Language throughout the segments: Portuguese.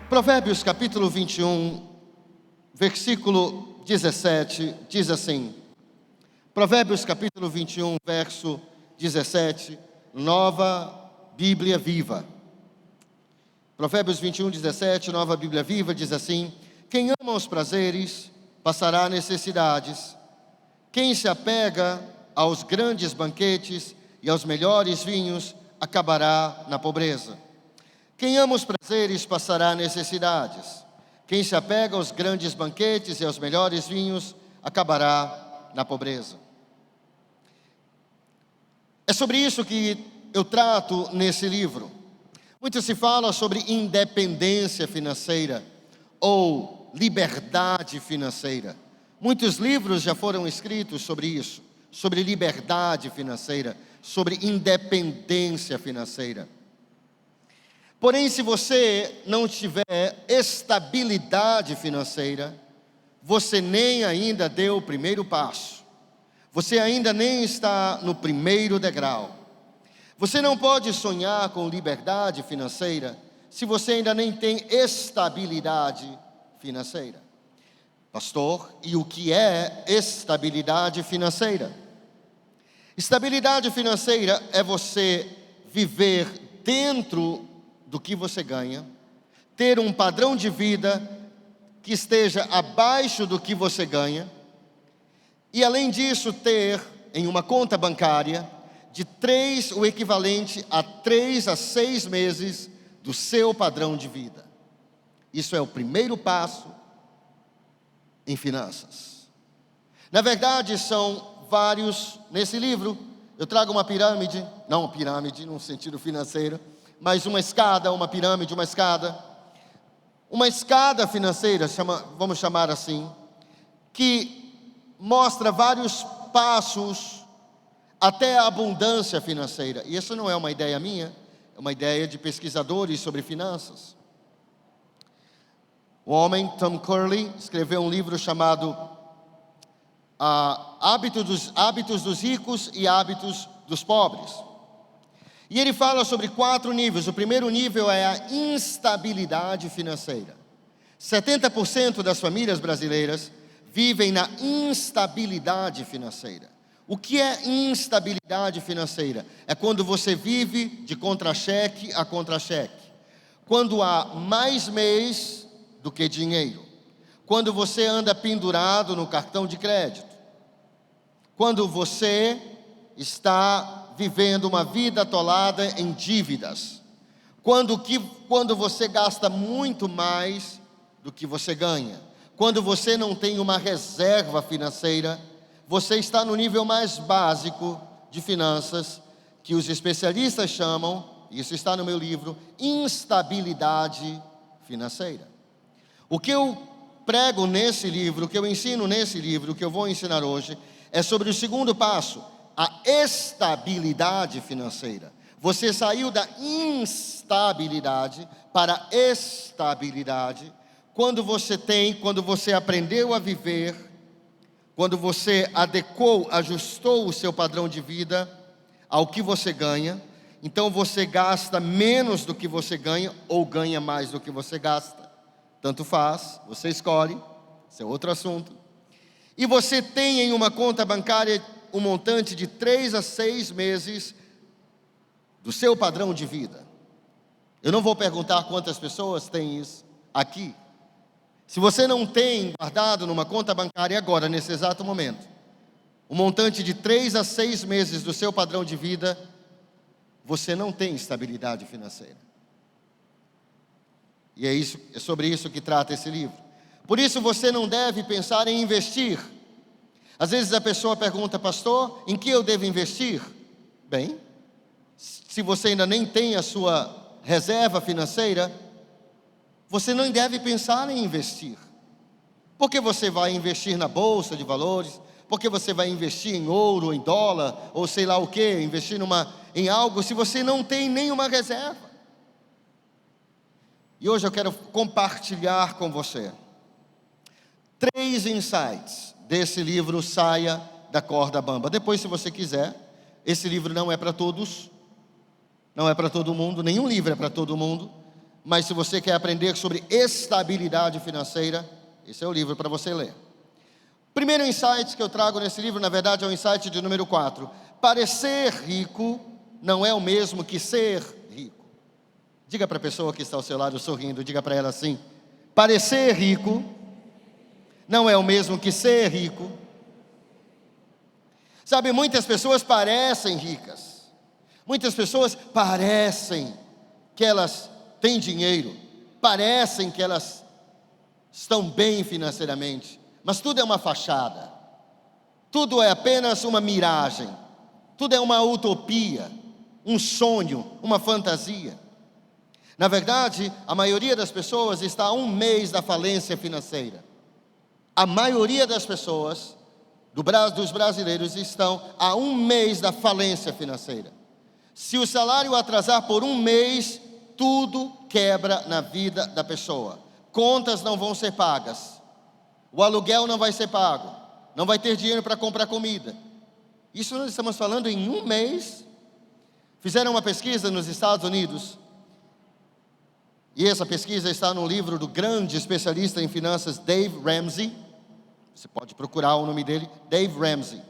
Provérbios capítulo 21, versículo 17, diz assim. Provérbios capítulo 21, verso 17, Nova Bíblia Viva. Provérbios 21, 17, Nova Bíblia Viva, diz assim: quem ama os prazeres, passará necessidades. Quem se apega aos grandes banquetes e aos melhores vinhos, acabará na pobreza. Quem ama os prazeres, passará necessidades. Quem se apega aos grandes banquetes e aos melhores vinhos, acabará na pobreza. É sobre isso que eu trato nesse livro. Muito se fala sobre independência financeira ou liberdade financeira. Muitos livros já foram escritos sobre isso, sobre liberdade financeira, sobre independência financeira. Porém, se você não tiver estabilidade financeira, você nem ainda deu o primeiro passo. Você ainda nem está no primeiro degrau. Você não pode sonhar com liberdade financeira se você ainda nem tem estabilidade financeira. Pastor, e o que é estabilidade financeira? Estabilidade financeira é você viver dentro do que você ganha, ter um padrão de vida que esteja abaixo do que você ganha, e além disso ter em uma conta bancária o equivalente a 3 a 6 meses do seu padrão de vida. Isso é o primeiro passo em finanças. Na verdade, são vários, nesse livro, eu trago uma pirâmide, não uma pirâmide no sentido financeiro, mas uma escada, uma pirâmide, uma escada financeira, vamos chamar assim, que mostra vários passos até a abundância financeira. E isso não é uma ideia minha, é uma ideia de pesquisadores sobre finanças. O homem, Tom Curley, escreveu um livro chamado Hábitos dos Ricos e Hábitos dos Pobres. E ele fala sobre 4 níveis. O primeiro nível é a instabilidade financeira. 70% das famílias brasileiras vivem na instabilidade financeira. O que é instabilidade financeira? É quando você vive de contra-cheque a contra-cheque. Quando há mais mês do que dinheiro. Quando você anda pendurado no cartão de crédito. Quando você está vivendo uma vida atolada em dívidas. Quando você gasta muito mais do que você ganha. Quando você não tem uma reserva financeira, você está no nível mais básico de finanças, que os especialistas chamam, isso está no meu livro, instabilidade financeira. O que eu prego nesse livro, o que eu ensino nesse livro, o que eu vou ensinar hoje, é sobre o segundo passo, a estabilidade financeira. Você saiu da instabilidade para a estabilidade quando você aprendeu a viver, quando você ajustou o seu padrão de vida ao que você ganha. Então você gasta menos do que você ganha ou ganha mais do que você gasta. Tanto faz, você escolhe, esse é outro assunto. E você tem em uma conta bancária um montante de 3 a 6 meses do seu padrão de vida. Eu não vou perguntar quantas pessoas têm isso aqui. Se você não tem guardado numa conta bancária agora, nesse exato momento, um montante de 3 a 6 meses do seu padrão de vida, você não tem estabilidade financeira. E é sobre isso que trata esse livro. Por isso você não deve pensar em investir. Às vezes a pessoa pergunta, pastor, em que eu devo investir? Bem, se você ainda nem tem a sua reserva financeira, você não deve pensar em investir. Porque você vai investir na bolsa de valores, porque você vai investir em ouro, em dólar, ou sei lá o que, investir em algo, se você não tem nenhuma reserva. E hoje eu quero compartilhar com você 3 insights desse livro Saia da Corda Bamba. Depois, se você quiser, esse livro não é para todos, não é para todo mundo, nenhum livro é para todo mundo, Mas se você quer aprender sobre estabilidade financeira, esse é o livro para você ler. O primeiro insight que eu trago nesse livro, na verdade, é o insight de número 4. Parecer rico não é o mesmo que ser rico. Diga para a pessoa que está ao seu lado sorrindo, diga para ela assim: parecer rico não é o mesmo que ser rico. Sabe, muitas pessoas parecem ricas. Muitas pessoas parecem que elas têm dinheiro. Parecem que elas estão bem financeiramente. Mas tudo é uma fachada. Tudo é apenas uma miragem. Tudo é uma utopia, um sonho, uma fantasia. Na verdade, a maioria das pessoas está a um mês da falência financeira. A maioria das pessoas, dos brasileiros, estão a um mês da falência financeira. Se o salário atrasar por um mês, tudo quebra na vida da pessoa. Contas não vão ser pagas. O aluguel não vai ser pago. Não vai ter dinheiro para comprar comida. Isso nós estamos falando em um mês. Fizeram uma pesquisa nos Estados Unidos. E essa pesquisa está no livro do grande especialista em finanças, Dave Ramsey. Você pode procurar o nome dele, Dave Ramsey.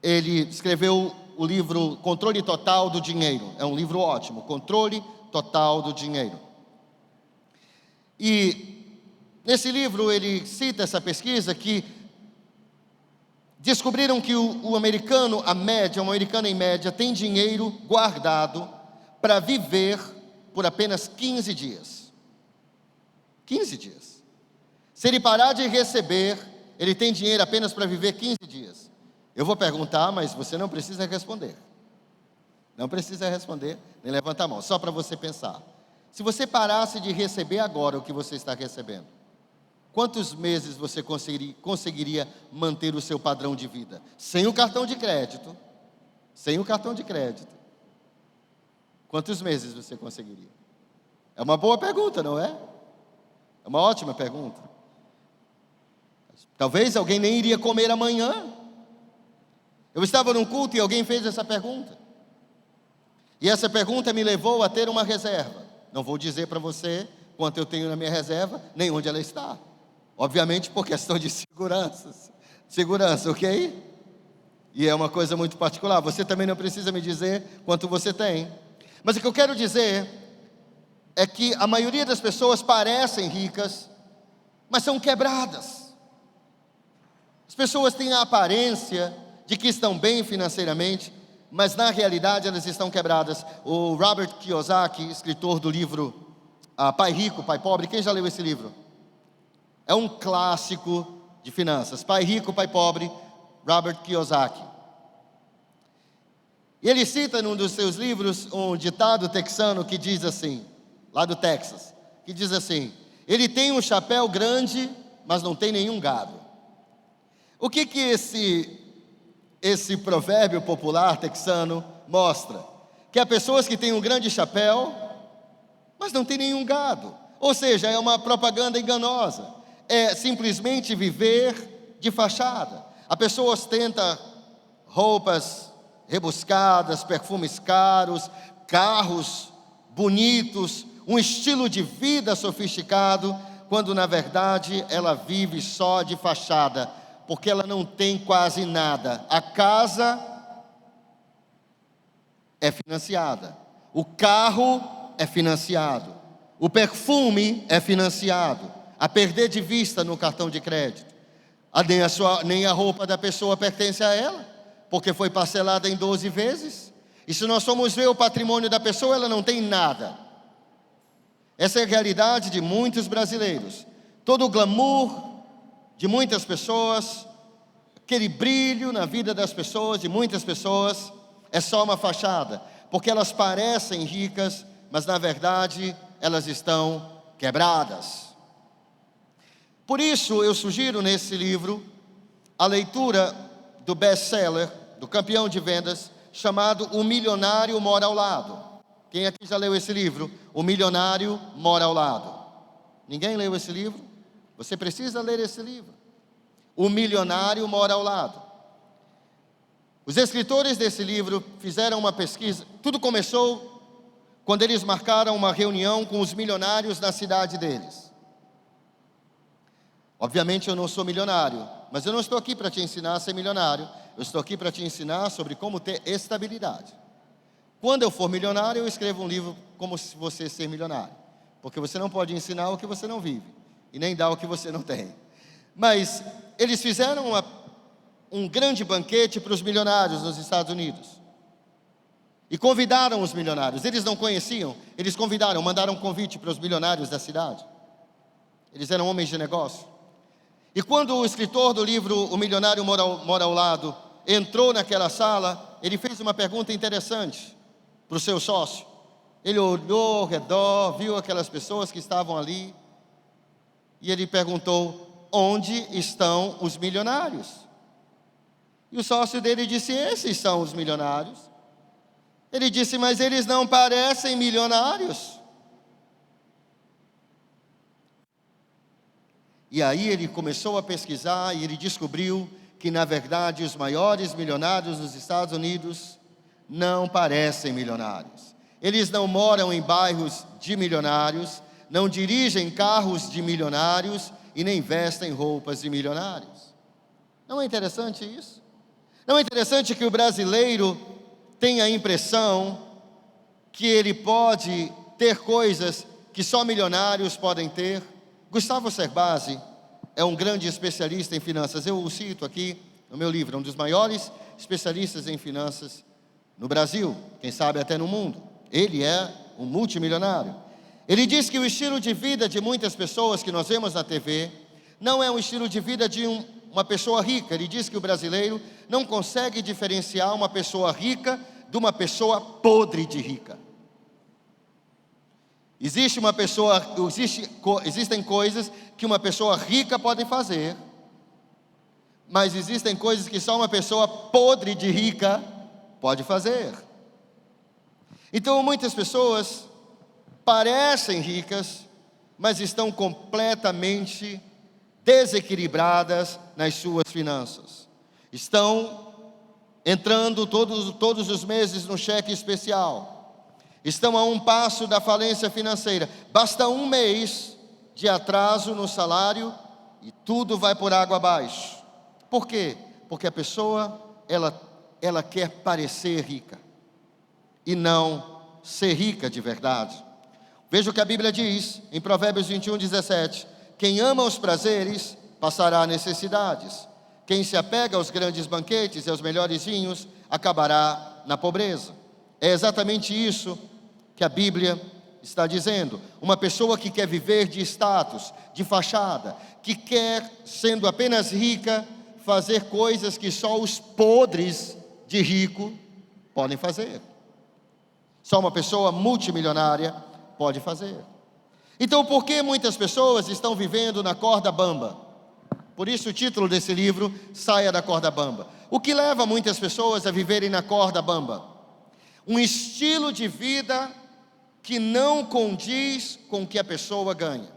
Ele escreveu o livro Controle Total do Dinheiro. É um livro ótimo, Controle Total do Dinheiro. E nesse livro ele cita essa pesquisa que descobriram que o americano, um americano em média, tem dinheiro guardado para viver por apenas 15 dias. 15 dias. Se ele parar de receber, ele tem dinheiro apenas para viver 15 dias. Eu vou perguntar, mas você não precisa responder. Não precisa responder, nem levantar a mão, só para você pensar. Se você parasse de receber agora o que você está recebendo, quantos meses você conseguiria manter o seu padrão de vida? Sem o cartão de crédito. Sem o cartão de crédito. Quantos meses você conseguiria? É uma boa pergunta, não é? É uma ótima pergunta. Talvez alguém nem iria comer amanhã. Eu estava num culto e alguém fez essa pergunta. E essa pergunta me levou a ter uma reserva. Não vou dizer para você quanto eu tenho na minha reserva, nem onde ela está. Obviamente por questão de segurança, ok? E é uma coisa muito particular. Você também não precisa me dizer quanto você tem. Mas o que eu quero dizer é que a maioria das pessoas parecem ricas, mas são quebradas. As pessoas têm a aparência de que estão bem financeiramente, mas na realidade elas estão quebradas. O Robert Kiyosaki, escritor do livro Pai Rico, Pai Pobre, quem já leu esse livro? É um clássico de finanças. Pai Rico, Pai Pobre, Robert Kiyosaki. E ele cita num dos seus livros um ditado texano que diz assim, lá do Texas, que diz assim: ele tem um chapéu grande, mas não tem nenhum gado. O que esse provérbio popular texano mostra? Que há pessoas que têm um grande chapéu, mas não tem nenhum gado. Ou seja, é uma propaganda enganosa. É simplesmente viver de fachada. A pessoa ostenta roupas rebuscadas, perfumes caros, carros bonitos, um estilo de vida sofisticado, quando na verdade ela vive só de fachada, porque ela não tem quase nada. A casa é financiada, o carro é financiado, o perfume é financiado, a perder de vista no cartão de crédito. Nem a roupa da pessoa pertence a ela, porque foi parcelada em 12 vezes. E se nós formos ver o patrimônio da pessoa, ela não tem nada. Essa é a realidade de muitos brasileiros. Todo o glamour de muitas pessoas, aquele brilho na vida das pessoas, de muitas pessoas, é só uma fachada, porque elas parecem ricas, mas na verdade elas estão quebradas. Por isso eu sugiro nesse livro a leitura do best-seller, do campeão de vendas, chamado O Milionário Mora ao Lado. Quem aqui já leu esse livro? O Milionário Mora ao Lado. Ninguém leu esse livro? Você precisa ler esse livro. O Milionário Mora ao Lado. Os escritores desse livro fizeram uma pesquisa. Tudo começou quando eles marcaram uma reunião com os milionários na cidade deles. Obviamente eu não sou milionário, mas eu não estou aqui para te ensinar a ser milionário, eu estou aqui para te ensinar sobre como ter estabilidade. Quando eu for milionário, eu escrevo um livro como se você ser milionário, porque você não pode ensinar o que você não vive, e nem dar o que você não tem. Mas eles fizeram um grande banquete para os milionários nos Estados Unidos, e convidaram os milionários. Eles não conheciam, eles convidaram, mandaram um convite para os milionários da cidade. Eles eram homens de negócio. E quando o escritor do livro O Milionário Mora ao Lado entrou naquela sala, ele fez uma pergunta interessante para o seu sócio. Ele olhou ao redor, viu aquelas pessoas que estavam ali, e ele perguntou: onde estão os milionários? E o sócio dele disse: esses são os milionários. Ele disse: mas eles não parecem milionários. E aí ele começou a pesquisar e ele descobriu que, na verdade, os maiores milionários dos Estados Unidos não parecem milionários. Eles não moram em bairros de milionários, não dirigem carros de milionários e nem vestem roupas de milionários. Não é interessante isso? Não é interessante que o brasileiro tem a impressão que ele pode ter coisas que só milionários podem ter? Gustavo Cerbasi é um grande especialista em finanças. Eu o cito aqui no meu livro, é um dos maiores especialistas em finanças no Brasil, quem sabe até no mundo. Ele é um multimilionário. Ele diz que o estilo de vida de muitas pessoas que nós vemos na TV não é um estilo de vida de uma pessoa rica. Ele diz que o brasileiro não consegue diferenciar uma pessoa rica de uma pessoa podre de rica. Existem coisas que uma pessoa rica pode fazer, mas existem coisas que só uma pessoa podre de rica pode fazer. Então muitas pessoas parecem ricas, mas estão completamente desequilibradas nas suas finanças. Estão entrando todos os meses no cheque especial. Estão a um passo da falência financeira. Basta um mês de atraso no salário e tudo vai por água abaixo. Por quê? Porque a pessoa, ela quer parecer rica e não ser rica de verdade. Veja o que a Bíblia diz em Provérbios 21:17. Quem ama os prazeres passará necessidades. Quem se apega aos grandes banquetes e aos melhores vinhos acabará na pobreza. É exatamente isso que a Bíblia está dizendo. Uma pessoa que quer viver de status, de fachada, que quer, sendo apenas rica, fazer coisas que só os podres de rico podem fazer. Só uma pessoa multimilionária pode fazer. Então, por que muitas pessoas estão vivendo na corda bamba? Por isso o título desse livro, Saia da Corda Bamba. O que leva muitas pessoas a viverem na corda bamba? Um estilo de vida que não condiz com o que a pessoa ganha.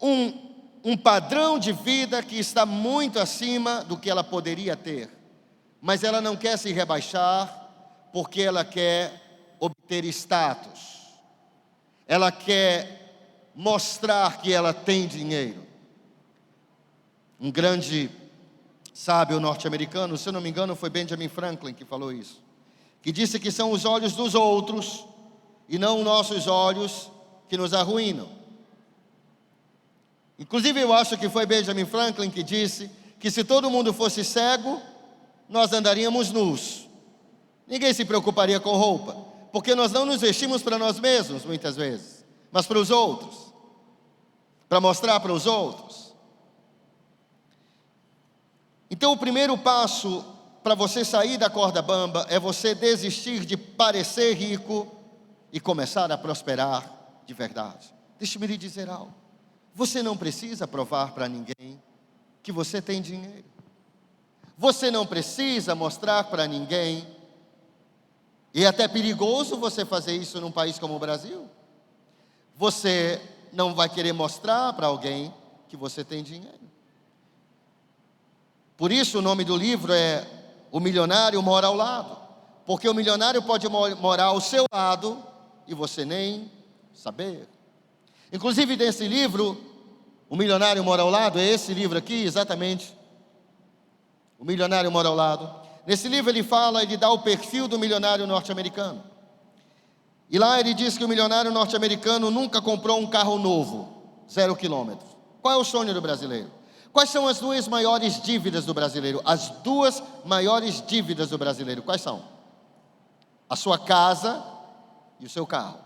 Um padrão de vida que está muito acima do que ela poderia ter. Mas ela não quer se rebaixar porque ela quer obter status. Ela quer mostrar que ela tem dinheiro. Um grande sábio norte-americano, se eu não me engano, foi Benjamin Franklin que falou isso, que disse que são os olhos dos outros e não nossos olhos que nos arruinam. Inclusive eu acho que foi Benjamin Franklin que disse que se todo mundo fosse cego, nós andaríamos nus. Ninguém se preocuparia com roupa, porque nós não nos vestimos para nós mesmos muitas vezes, mas para os outros, para mostrar para os outros. Então o primeiro passo para você sair da corda bamba é você desistir de parecer rico e começar a prosperar de verdade. Deixe-me lhe dizer algo. Você não precisa provar para ninguém que você tem dinheiro. Você não precisa mostrar para ninguém. E é até perigoso você fazer isso num país como o Brasil. Você não vai querer mostrar para alguém que você tem dinheiro. Por isso o nome do livro é O Milionário Mora ao Lado. porque o milionário pode morar ao seu lado e você nem saber. Inclusive, nesse livro, O Milionário Mora ao Lado, é esse livro aqui, exatamente. O Milionário Mora ao Lado. Nesse livro ele dá o perfil do milionário norte-americano. E lá ele diz que o milionário norte-americano nunca comprou um carro novo, 0 quilômetros. Qual é o sonho do brasileiro? Quais são as duas maiores dívidas do brasileiro? As duas maiores dívidas do brasileiro, quais são? A sua casa e o seu carro.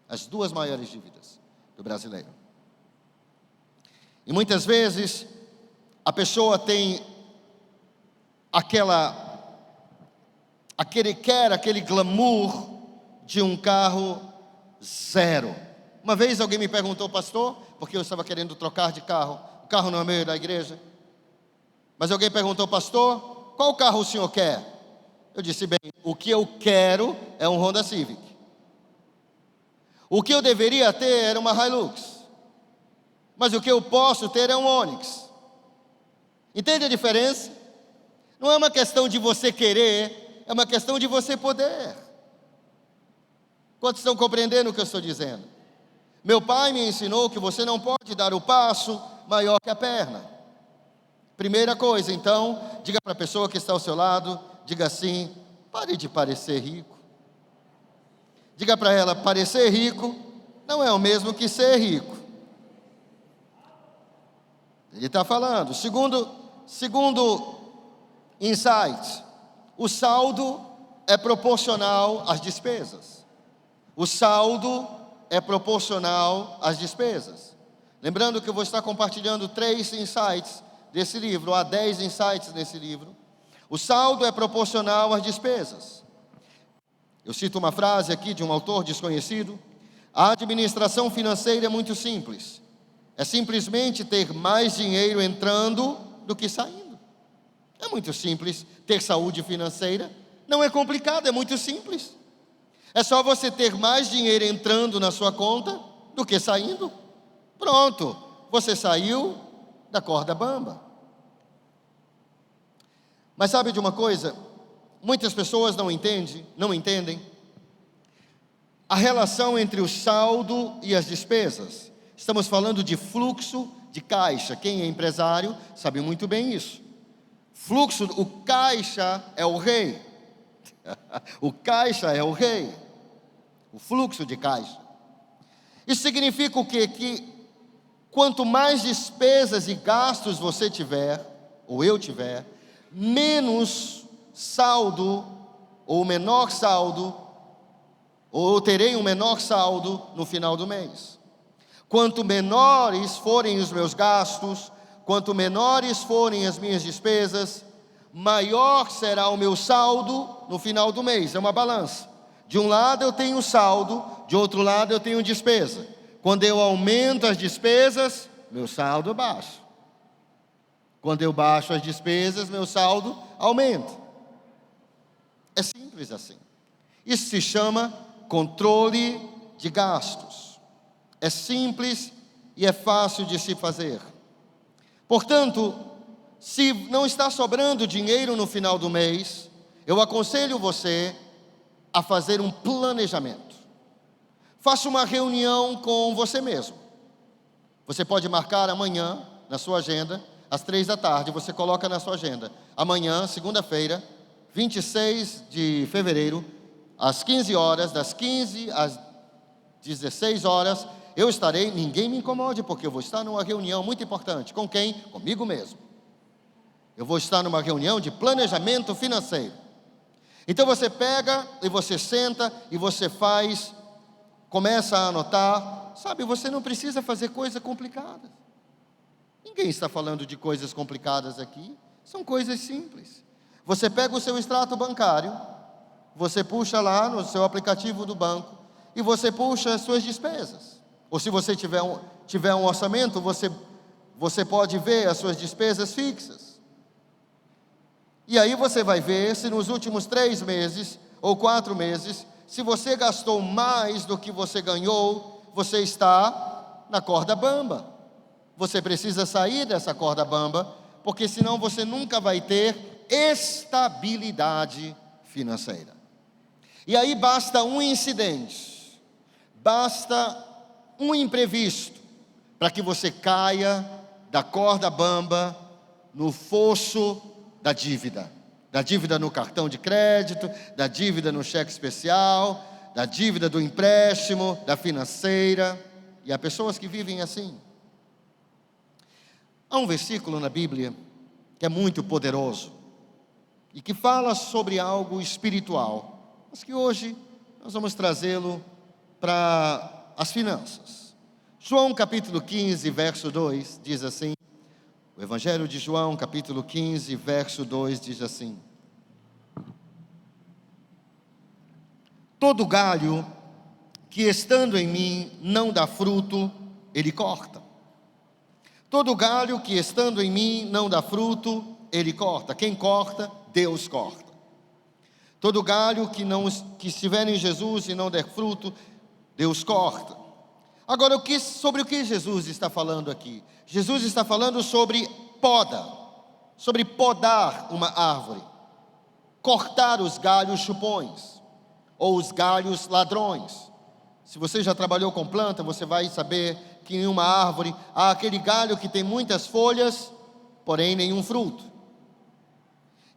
As duas maiores dívidas do brasileiro. E muitas vezes a pessoa tem aquele glamour de um carro zero. Uma vez alguém me perguntou, pastor, porque eu estava querendo trocar de carro. O carro não é meu, é da igreja. Mas alguém perguntou, pastor, qual carro o senhor quer? Eu disse, bem, o que eu quero é um Honda Civic. O que eu deveria ter era uma Hilux. Mas o que eu posso ter é um Onix. Entende a diferença? Não é uma questão de você querer, é uma questão de você poder. Quantos estão compreendendo o que eu estou dizendo? Meu pai me ensinou que você não pode dar o passo maior que a perna. Primeira coisa, então, diga para a pessoa que está ao seu lado, diga assim, pare de parecer rico. Diga para ela, parecer rico não é o mesmo que ser rico. Ele está falando. Segundo insight, o saldo é proporcional às despesas. O saldo é proporcional às despesas. Lembrando que eu vou estar compartilhando 3 insights desse livro, há 10 insights nesse livro. O saldo é proporcional às despesas. Eu cito uma frase aqui de um autor desconhecido. A administração financeira é muito simples. É simplesmente ter mais dinheiro entrando do que saindo. É muito simples ter saúde financeira. Não é complicado, é muito simples. É só você ter mais dinheiro entrando na sua conta do que saindo. Pronto, você saiu da corda bamba. Mas sabe de uma coisa? Muitas pessoas não entendem a relação entre o saldo e as despesas. Estamos falando de fluxo de caixa. Quem é empresário sabe muito bem isso. Fluxo, o caixa é o rei. O caixa é o rei. O fluxo de caixa. Isso significa o quê? Que quanto mais despesas e gastos você tiver, ou eu tiver, menos saldo, ou menor saldo, ou eu terei um menor saldo no final do mês. Quanto menores forem os meus gastos, quanto menores forem as minhas despesas, maior será o meu saldo no final do mês. É uma balança. De um lado eu tenho saldo, de outro lado eu tenho despesa. Quando eu aumento as despesas, meu saldo baixa. Quando eu baixo as despesas, meu saldo aumenta. É simples assim. Isso se chama controle de gastos. É simples e é fácil de se fazer. Portanto, se não está sobrando dinheiro no final do mês, eu aconselho você a fazer um planejamento. Faça uma reunião com você mesmo. Você pode marcar amanhã na sua agenda, às 15h, você coloca na sua agenda. Amanhã, segunda-feira, 26 de fevereiro, às 15 horas, das 15 às 16 horas, eu estarei, ninguém me incomode, porque eu vou estar numa reunião muito importante. Com quem? Comigo mesmo. Eu vou estar numa reunião de planejamento financeiro. Então você pega e você senta e você começa a anotar. Sabe, você não precisa fazer coisas complicadas. Ninguém está falando de coisas complicadas aqui. São coisas simples. Você pega o seu extrato bancário, você puxa lá no seu aplicativo do banco e você puxa as suas despesas. Ou se você tiver um orçamento, você pode ver as suas despesas fixas. E aí você vai ver se nos últimos 3 meses ou 4 meses, se você gastou mais do que você ganhou, você está na corda bamba. Você precisa sair dessa corda bamba, porque senão você nunca vai ter estabilidade financeira. E aí basta um incidente, basta um imprevisto para que você caia da corda bamba no fosso da dívida no cartão de crédito, da dívida no cheque especial, da dívida do empréstimo, da financeira. E há pessoas que vivem assim. Há um versículo na Bíblia que é muito poderoso e que fala sobre algo espiritual, mas que hoje nós vamos trazê-lo para as finanças. João capítulo 15, verso 2 diz assim, o Evangelho de João capítulo 15, verso 2 diz assim: todo galho que estando em mim não dá fruto, ele corta. Todo galho que estando em mim não dá fruto, ele corta. Quem corta? Deus corta. Todo galho que estiver em Jesus e não der fruto, Deus corta. Agora, sobre o que Jesus está falando aqui? Jesus está falando sobre poda, sobre podar uma árvore, cortar os galhos chupões, ou os galhos ladrões. Se você já trabalhou com planta, você vai saber que em uma árvore há aquele galho que tem muitas folhas, porém nenhum fruto.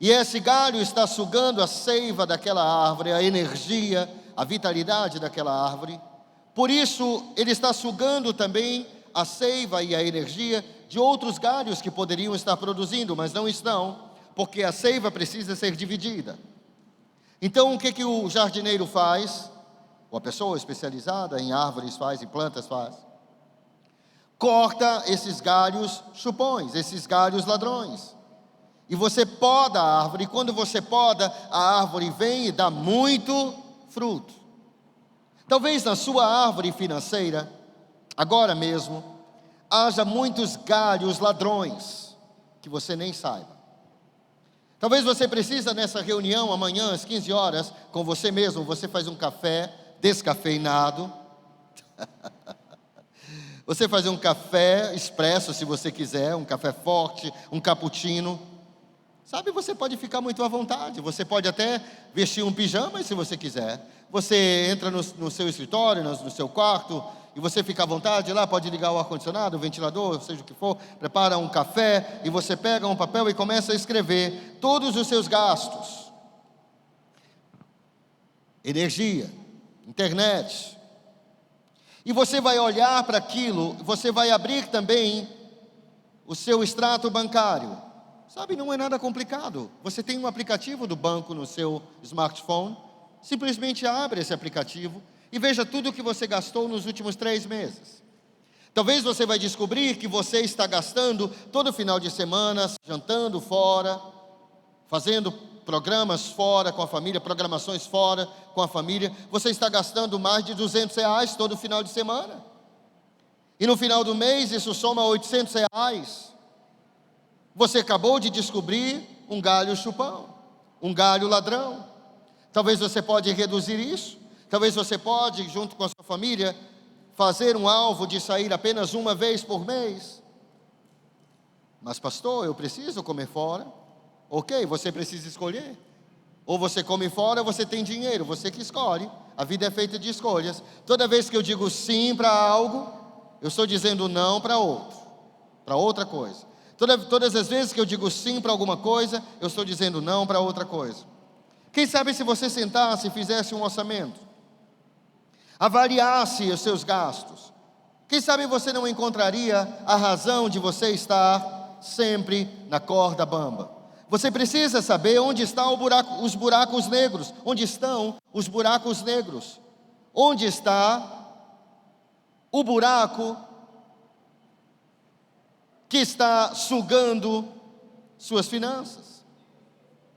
E esse galho está sugando a seiva daquela árvore, a energia, a vitalidade daquela árvore. Por isso, ele está sugando também a seiva e a energia de outros galhos que poderiam estar produzindo, mas não estão, porque a seiva precisa ser dividida. Então, o que o jardineiro faz? Ou a pessoa especializada em árvores faz, em plantas faz? Corta esses galhos chupões, esses galhos ladrões. E você poda a árvore, e quando você poda, a árvore vem e dá muito fruto. Talvez na sua árvore financeira, agora mesmo, haja muitos galhos ladrões, que você nem saiba. Talvez você precise nessa reunião, amanhã às 15 horas, com você mesmo, você faz um café descafeinado. Você faz um café expresso, se você quiser, um café forte, um cappuccino. Sabe, você pode ficar muito à vontade, você pode até vestir um pijama se você quiser. Você entra no seu escritório, no seu quarto, e você fica à vontade lá, pode ligar o ar-condicionado, o ventilador, seja o que for, prepara um café, e você pega um papel e começa a escrever todos os seus gastos. Energia, internet. E você vai olhar para aquilo, você vai abrir também o seu extrato bancário. Sabe, não é nada complicado. Você tem um aplicativo do banco no seu smartphone, simplesmente abre esse aplicativo e veja tudo o que você gastou nos últimos 3 meses. Talvez você vai descobrir que você está gastando todo final de semana, jantando fora, fazendo programas fora com a família, programações fora com a família. Você está gastando mais de R$200 todo final de semana. E no final do mês isso soma R$800. Você acabou de descobrir um galho chupão, um galho ladrão. Talvez você pode reduzir isso. Talvez você pode, junto com a sua família, fazer um alvo de sair apenas uma vez por mês. Mas pastor, eu preciso comer fora. Ok, você precisa escolher. Ou você come fora ou você tem dinheiro, você que escolhe. A vida é feita de escolhas. Toda vez que eu digo sim para algo, eu estou dizendo não para outro, para outra coisa. Todas as vezes que eu digo sim para alguma coisa, eu estou dizendo não para outra coisa. Quem sabe se você sentasse e fizesse um orçamento, avaliasse os seus gastos, quem sabe você não encontraria a razão de você estar sempre na corda bamba. Você precisa saber onde estão os buracos negros. Onde estão os buracos negros? Onde está o buraco que está sugando suas finanças?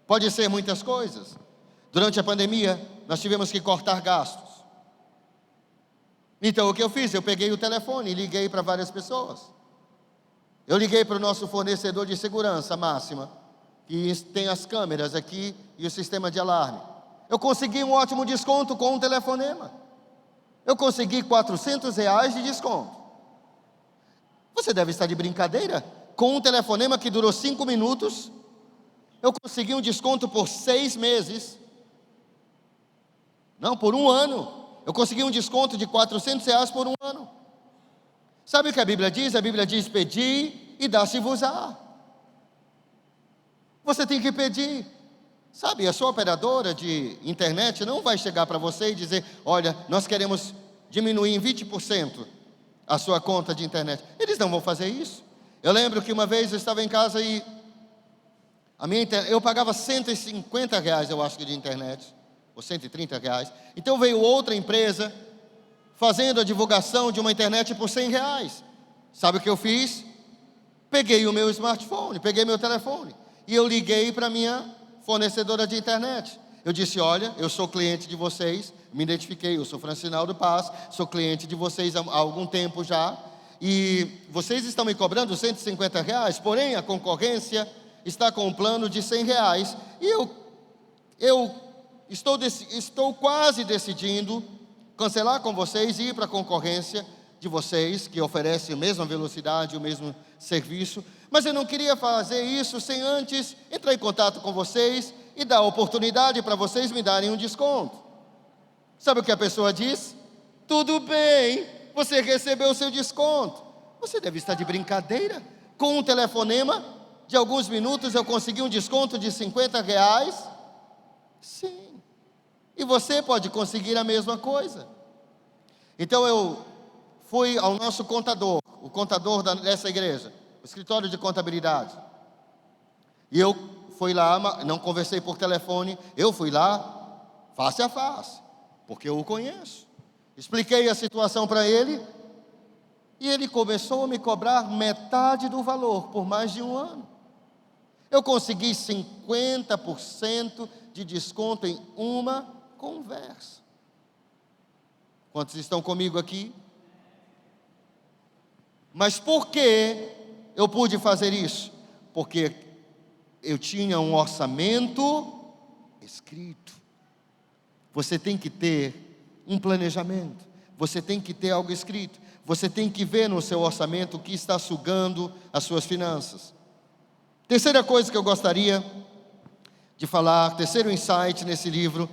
Pode ser muitas coisas. Durante a pandemia, nós tivemos que cortar gastos. Então, o que eu fiz? Eu peguei o telefone e liguei para várias pessoas. Eu liguei para o nosso fornecedor de segurança máxima, que tem as câmeras aqui e o sistema de alarme. Eu consegui um ótimo desconto com um telefonema. Eu consegui R$400 de desconto. Você deve estar de brincadeira? Com um telefonema que durou 5 minutos, eu consegui um desconto por 6 meses Não, por um ano. Eu consegui um desconto de R$ 400 por um ano. Sabe o que a Bíblia diz? A Bíblia diz: pedi e dá-se-vos-á. Você tem que pedir. Sabe, a sua operadora de internet não vai chegar para você e dizer: olha, nós queremos diminuir em 20% a sua conta de internet. Eles não vão fazer isso. Eu lembro que uma vez eu estava em casa e eu pagava R$ 150, eu acho que de internet, ou R$ 130. Então veio outra empresa fazendo a divulgação de uma internet por R$ 100. Sabe o que eu fiz? Peguei o meu smartphone, peguei meu telefone e eu liguei para a minha fornecedora de internet. Eu disse: olha, eu sou cliente de vocês, me identifiquei, eu sou Francinaldo Paz, sou cliente de vocês há algum tempo já, e vocês estão me cobrando R$ 150, porém a concorrência está com um plano de R$ 100, e eu estou quase decidindo cancelar com vocês e ir para a concorrência de vocês, que oferece a mesma velocidade, o mesmo serviço, mas eu não queria fazer isso sem antes entrar em contato com vocês e dar a oportunidade para vocês me darem um desconto. Sabe o que a pessoa diz? Tudo bem, você recebeu o seu desconto. Você deve estar de brincadeira. Com um telefonema de alguns minutos eu consegui um desconto de R$ 50? Sim. E você pode conseguir a mesma coisa. Então eu fui ao nosso contador, o contador dessa igreja, o escritório de contabilidade. E eu fui lá, não conversei por telefone, eu fui lá face a face, porque eu o conheço. Expliquei a situação para ele e ele começou a me cobrar metade do valor por mais de um ano. Eu consegui 50% de desconto em uma conversa. Quantos estão comigo aqui? Mas por que eu pude fazer isso? Porque eu tinha um orçamento escrito. Você tem que ter um planejamento. Você tem que ter algo escrito. Você tem que ver no seu orçamento o que está sugando as suas finanças. Terceira coisa que eu gostaria de falar, terceiro insight nesse livro.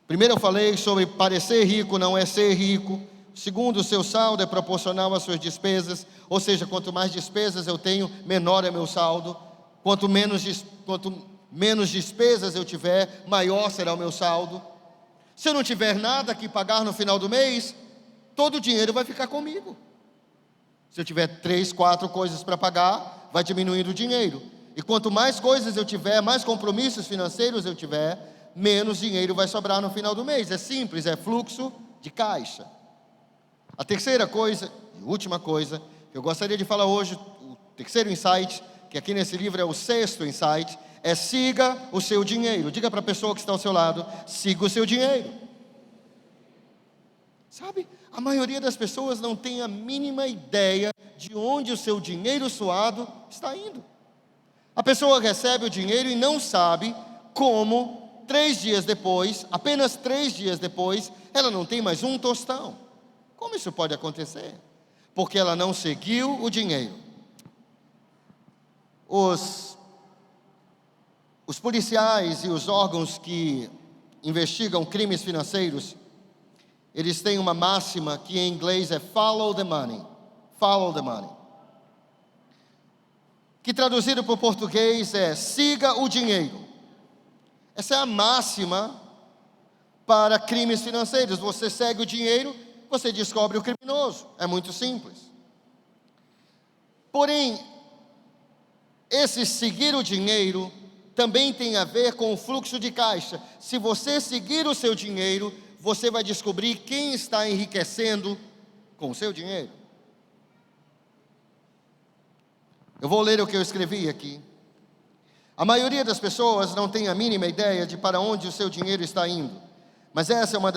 Primeiro eu falei sobre parecer rico não é ser rico. Segundo, o seu saldo é proporcional às suas despesas, ou seja, quanto mais despesas eu tenho, menor é meu saldo. Quanto menos despesas eu tiver, maior será o meu saldo. Se eu não tiver nada que pagar no final do mês, todo o dinheiro vai ficar comigo. Se eu tiver 3, 4 coisas para pagar, vai diminuindo o dinheiro. E quanto mais coisas eu tiver, mais compromissos financeiros eu tiver, menos dinheiro vai sobrar no final do mês. É simples, é fluxo de caixa. A terceira coisa, e última coisa, que eu gostaria de falar hoje, o terceiro insight, que aqui nesse livro é o sexto insight, é siga o seu dinheiro. Diga para a pessoa que está ao seu lado: siga o seu dinheiro. Sabe, a maioria das pessoas não tem a mínima ideia de onde o seu dinheiro suado está indo. A pessoa recebe o dinheiro e não sabe como, 3 dias depois, apenas 3 dias depois, ela não tem mais um tostão. Como isso pode acontecer? Porque ela não seguiu o dinheiro. Os policiais e os órgãos que investigam crimes financeiros, eles têm uma máxima que em inglês é follow the money. Follow the money. Que traduzido para o português é siga o dinheiro. Essa é a máxima para crimes financeiros. Você segue o dinheiro, você descobre o criminoso. É muito simples. Porém, esse seguir o dinheiro também tem a ver com o fluxo de caixa. Se você seguir o seu dinheiro, você vai descobrir quem está enriquecendo com o seu dinheiro. Eu vou ler o que eu escrevi aqui. A maioria das pessoas não tem a mínima ideia de para onde o seu dinheiro está indo. Mas essa é uma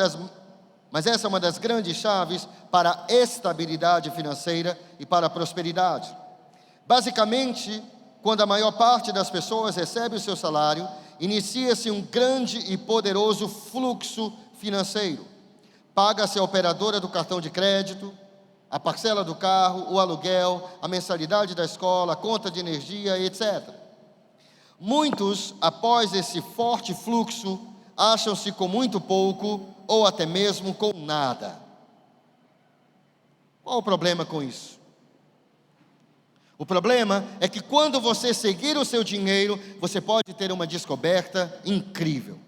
das grandes chaves para a estabilidade financeira e para a prosperidade. Basicamente, quando a maior parte das pessoas recebe o seu salário, inicia-se um grande e poderoso fluxo financeiro. Paga-se a operadora do cartão de crédito, a parcela do carro, o aluguel, a mensalidade da escola, a conta de energia, etc. Muitos, após esse forte fluxo, acham-se com muito pouco ou até mesmo com nada. Qual o problema com isso? O problema é que quando você seguir o seu dinheiro, você pode ter uma descoberta incrível.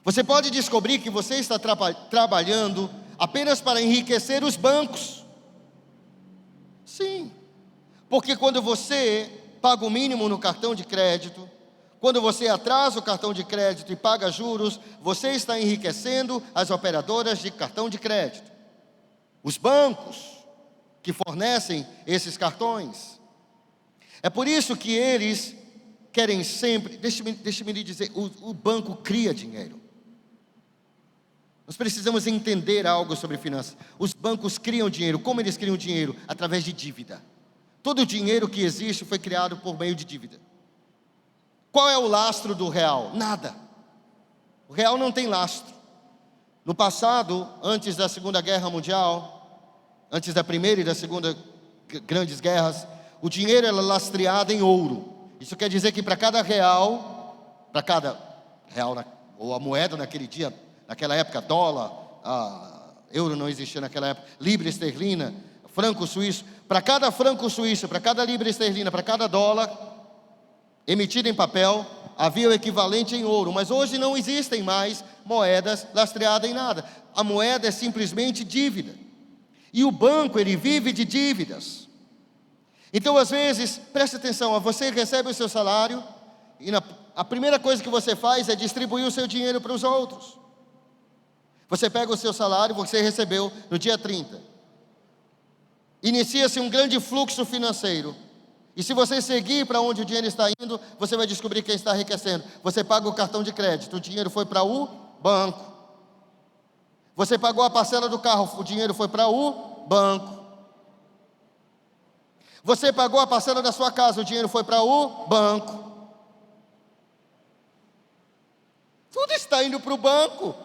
Você pode descobrir que você está trabalhando apenas para enriquecer os bancos. Sim, porque quando você paga o mínimo no cartão de crédito, quando você atrasa o cartão de crédito e paga juros, você está enriquecendo as operadoras de cartão de crédito, os bancos que fornecem esses cartões. É por isso que eles querem sempre, deixe-me lhe dizer, o banco cria dinheiro. Nós precisamos entender algo sobre finanças. Os bancos criam dinheiro. Como eles criam dinheiro? Através de dívida. Todo o dinheiro que existe foi criado por meio de dívida. Qual é o lastro do real? Nada. O real não tem lastro. No passado, antes da Segunda Guerra Mundial, antes da Primeira e da Segunda grandes guerras, o dinheiro era lastreado em ouro. Isso quer dizer que para cada real, ou a moeda naquele dia, naquela época, dólar, euro não existia naquela época, libra esterlina, franco suíço, para cada franco suíço, para cada libra esterlina, para cada dólar emitido em papel, havia o equivalente em ouro. Mas hoje não existem mais moedas lastreadas em nada. A moeda é simplesmente dívida. E o banco, ele vive de dívidas. Então, às vezes, preste atenção, você recebe o seu salário e a primeira coisa que você faz é distribuir o seu dinheiro para os outros. Você pega o seu salário, você recebeu no dia 30. Inicia-se um grande fluxo financeiro. E se você seguir para onde o dinheiro está indo, você vai descobrir quem está enriquecendo. Você paga o cartão de crédito, o dinheiro foi para o banco. Você pagou a parcela do carro, o dinheiro foi para o banco. Você pagou a parcela da sua casa, o dinheiro foi para o banco. Tudo está indo para o banco.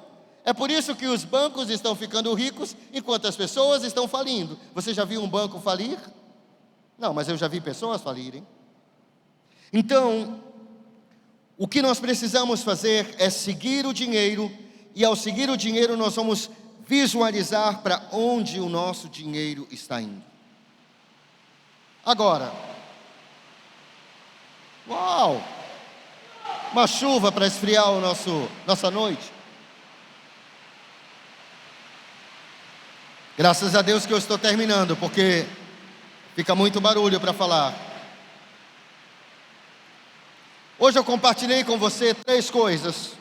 É por isso que os bancos estão ficando ricos, enquanto as pessoas estão falindo. Você já viu um banco falir? Não, mas eu já vi pessoas falirem. Então, o que nós precisamos fazer é seguir o dinheiro, e ao seguir o dinheiro nós vamos visualizar para onde o nosso dinheiro está indo. Agora, uau! Uma chuva para esfriar nossa noite. Graças a Deus que eu estou terminando, porque fica muito barulho para falar. Hoje eu compartilhei com você 3 coisas.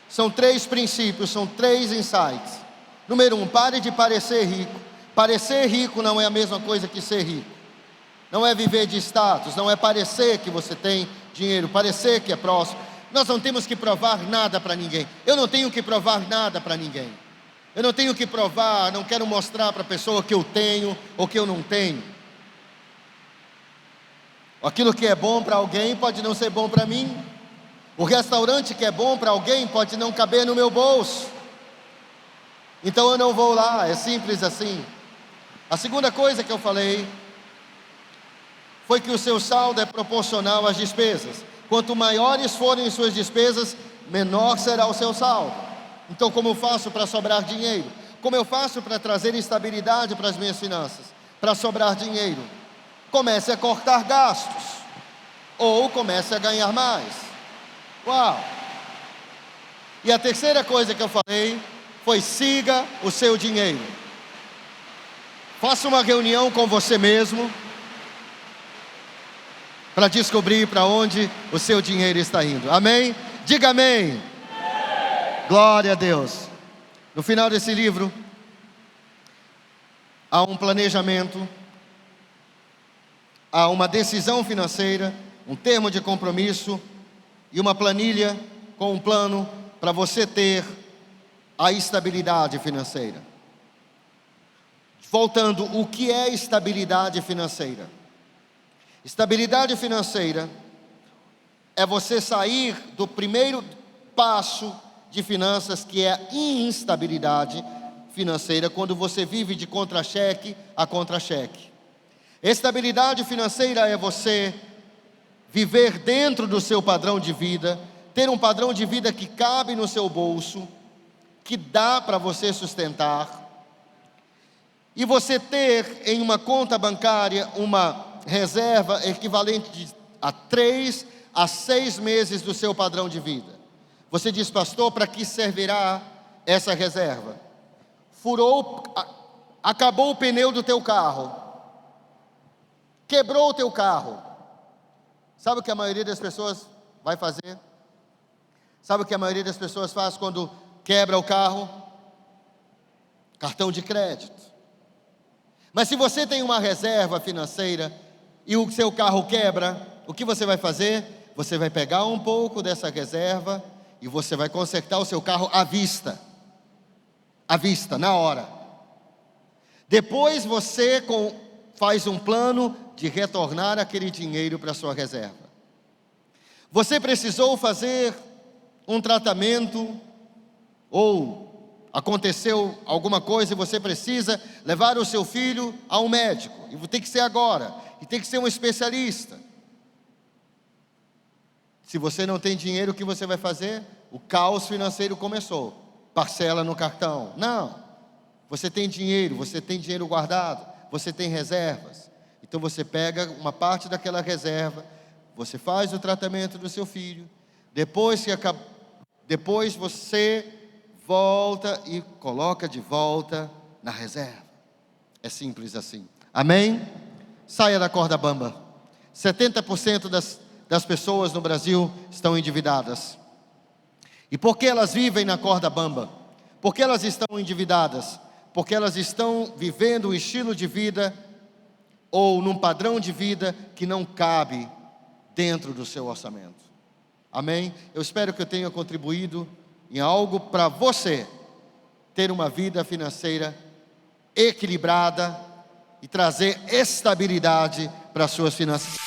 São 3 princípios, são 3 insights. Número 1, pare de parecer rico. Parecer rico não é a mesma coisa que ser rico. Não é viver de status, não é parecer que você tem dinheiro, parecer que é próximo. Nós não temos que provar nada para ninguém. Eu não tenho que provar nada para ninguém. Eu não tenho que provar, não quero mostrar para a pessoa que eu tenho ou que eu não tenho. Aquilo que é bom para alguém pode não ser bom para mim. O restaurante que é bom para alguém pode não caber no meu bolso. Então eu não vou lá, é simples assim. A segunda coisa que eu falei foi que o seu saldo é proporcional às despesas. Quanto maiores forem suas despesas, menor será o seu saldo. Então, como eu faço para sobrar dinheiro? Como eu faço para trazer estabilidade para as minhas finanças? Para sobrar dinheiro? Comece a cortar gastos, ou comece a ganhar mais. Uau! E a terceira coisa que eu falei foi: siga o seu dinheiro. Faça uma reunião com você mesmo para descobrir para onde o seu dinheiro está indo. Amém? Diga amém. Amém. Glória a Deus. No final desse livro há um planejamento, há uma decisão financeira, um termo de compromisso e uma planilha com um plano para você ter a estabilidade financeira. Voltando, o que é estabilidade financeira? Estabilidade financeira é você sair do primeiro passo de finanças, que é a instabilidade financeira, quando você vive de contra-cheque a contra-cheque. Estabilidade financeira é você viver dentro do seu padrão de vida, ter um padrão de vida que cabe no seu bolso, que dá para você sustentar, e você ter em uma conta bancária uma reserva equivalente a 3 a 6 meses do seu padrão de vida. Você diz, pastor, para que servirá essa reserva? Acabou o pneu do teu carro, quebrou o teu carro. Sabe o que a maioria das pessoas vai fazer? Sabe o que a maioria das pessoas faz quando quebra o carro? Cartão de crédito. Mas se você tem uma reserva financeira e o seu carro quebra, o que você vai fazer? Você vai pegar um pouco dessa reserva e você vai consertar o seu carro à vista. À vista, na hora. Depois você faz um plano de retornar aquele dinheiro para a sua reserva. Você precisou fazer um tratamento, ou aconteceu alguma coisa e você precisa levar o seu filho a um médico, e tem que ser agora, e tem que ser um especialista. Se você não tem dinheiro, o que você vai fazer? O caos financeiro começou. Parcela no cartão. Não, você tem dinheiro guardado, você tem reservas. Então você pega uma parte daquela reserva, você faz o tratamento do seu filho, depois você volta e coloca de volta na reserva. É simples assim. Amém? Saia da corda bamba. 70% das pessoas no Brasil estão endividadas. E por que elas vivem na corda bamba? Por que elas estão endividadas? Porque elas estão vivendo um estilo de vida ou num padrão de vida que não cabe dentro do seu orçamento. Amém? Eu espero que eu tenha contribuído em algo para você ter uma vida financeira equilibrada e trazer estabilidade para as suas finanças.